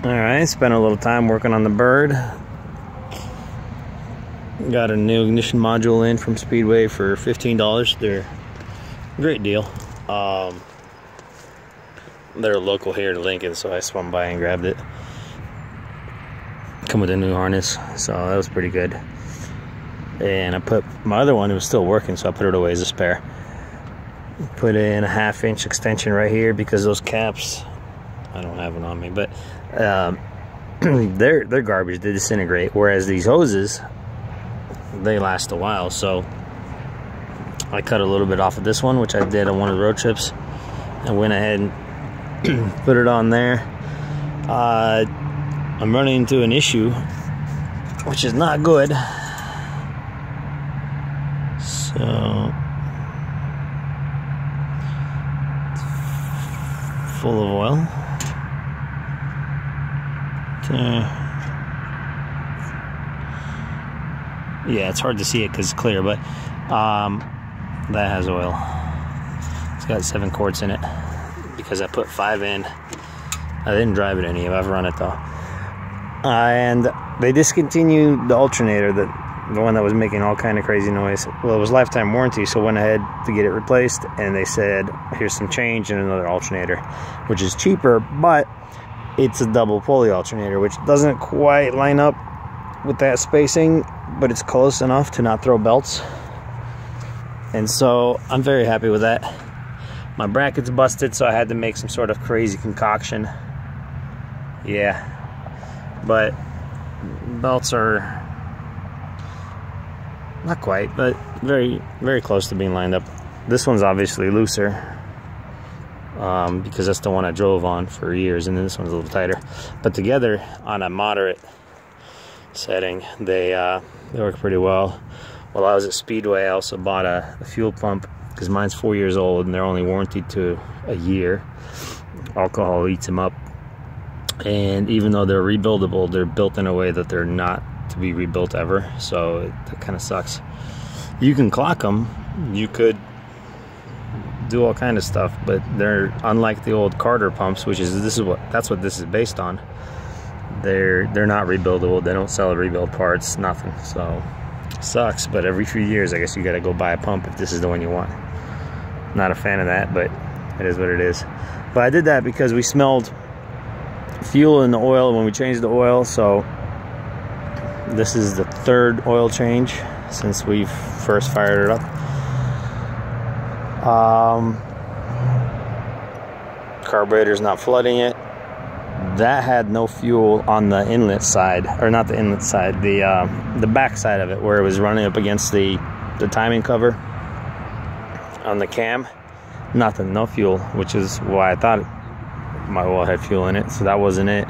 Alright, spent a little time working on the bird. Got a new ignition module in from Speedway for $15. They're a great deal. They're local here to Lincoln, so I swung by and grabbed it. Come with a new harness, so that was pretty good. And I put my other one, it was still working, so I put it away as a spare. Put in a 1/2 inch extension right here because those caps, I don't have one on me, but they're garbage. They disintegrate, whereas these hoses, they last a while. So I cut a little bit off of this one, which I did on one of the road trips, and went ahead and put it on there. I'm running into an issue, which is not good. So full of oil. Yeah, it's hard to see it because it's clear, but that has oil. It's got 7 quarts in it because I put 5 in. I didn't drive it any. I've run it though. And they discontinued the alternator, the one that was making all kind of crazy noise. Well, it was lifetime warranty, so I went ahead to get it replaced, and they said, here's some change and another alternator, which is cheaper, but it's a double pulley alternator, which doesn't quite line up with that spacing, but it's close enough to not throw belts. And so I'm very happy with that. My bracket's busted, so I had to make some sort of crazy concoction. Yeah, but belts are not quite, but very, very close to being lined up. This one's obviously looser because that's the one I drove on for years, and then this one's a little tighter. But together on a moderate setting, they work pretty well. While I was at Speedway, I also bought a fuel pump because mine's 4 years old and they're only warranted to a year. Alcohol eats them up, and even though they're rebuildable, they're built in a way that they're not to be rebuilt ever, so that kind of sucks. You can clock them, you could do all kind of stuff, but they're unlike the old Carter pumps, which is that's what this is based on. They're not rebuildable. They don't sell rebuild parts, nothing. So sucks, but every few years I guess you got to go buy a pump if this is the one you want. Not a fan of that, but it is what it is. But I did that because we smelled fuel in the oil when we changed the oil, so this is the 3rd oil change since we first fired it up. Carburetor's not flooding it. That had no fuel on the inlet side, or not the inlet side, the back side of it, where it was running up against the timing cover on the cam. Nothing, no fuel, which is why I thought my oil had fuel in it. So that wasn't it,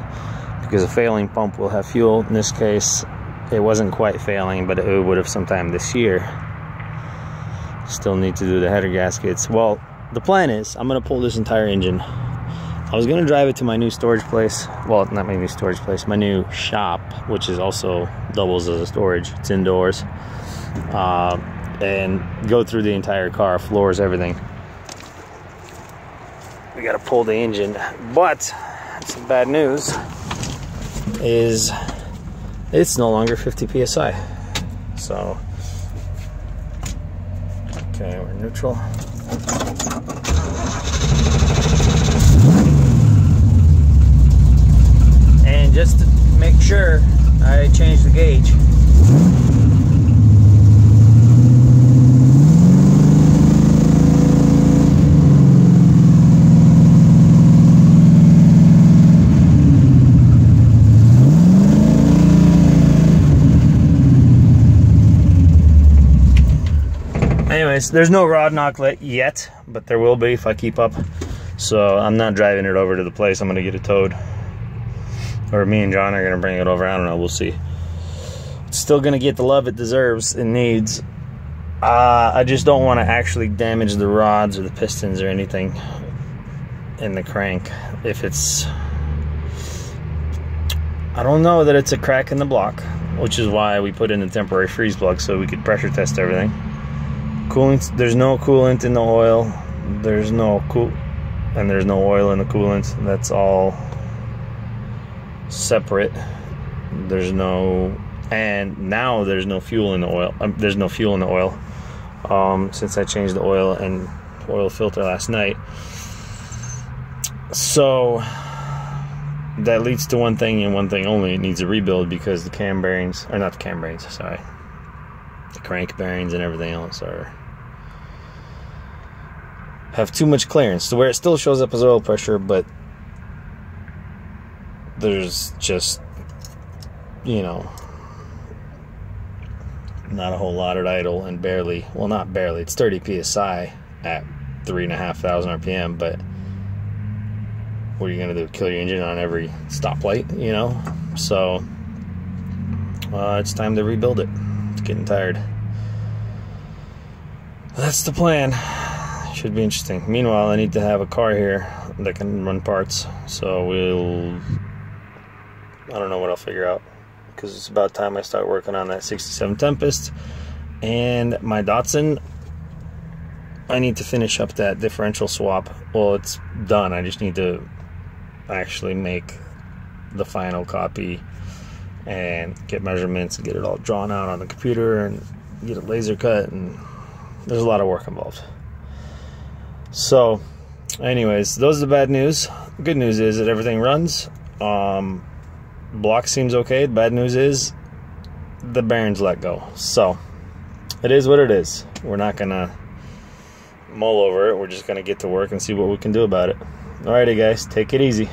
because a failing pump will have fuel. In this case, it wasn't quite failing, but it would have sometime this year. Still need to do the header gaskets. Well, the plan is I'm going to pull this entire engine. I was going to drive it to my new storage place. Well, not my new storage place, my new shop, which is also doubles as a storage. It's indoors. And go through the entire car, floors, everything. We got to pull the engine. But some bad news is it's no longer 50 psi. So, okay, we're neutral. And just to make sure, I changed the gauge. Anyways, there's no rod knocklet yet, but there will be if I keep up. So I'm not driving it over to the place. I'm gonna get it towed. Or me and John are gonna bring it over. I don't know, we'll see. It's still gonna get the love it deserves and needs. I just don't want to actually damage the rods or the pistons or anything in the crank. If it's, I don't know that it's a crack in the block, which is why we put in a temporary freeze plug so we could pressure test everything. Coolant, there's no coolant in the oil. There's no oil in the coolant. That's all separate. There's no, and now there's no fuel in the oil. There's no fuel in the oil since I changed the oil and oil filter last night. So that leads to one thing and one thing only: it needs a rebuild, because the cam bearings, or not the cam bearings, sorry, the crank bearings and everything else have too much clearance to where it still shows up as oil pressure, but there's just, you know, not a whole lot at idle, and barely, well, not barely, it's 30 psi at 3,500 RPM, but what are you gonna do, kill your engine on every stoplight, you know? So it's time to rebuild it. It's getting tired. That's the plan. Should be interesting. Meanwhile, I need to have a car here that can run parts, so I don't know what I'll figure out, because it's about time I start working on that 67 Tempest. And my Datsun, I need to finish up that differential swap. Well, it's done. I just need to actually make the final copy and get measurements and get it all drawn out on the computer and get it laser cut, and there's a lot of work involved. So anyways, those are the bad news. Good news is that everything runs. Block seems okay. Bad news is the bearings let go. So it is what it is. We're not gonna mull over it. We're just gonna get to work and see what we can do about it. Alrighty guys, take it easy.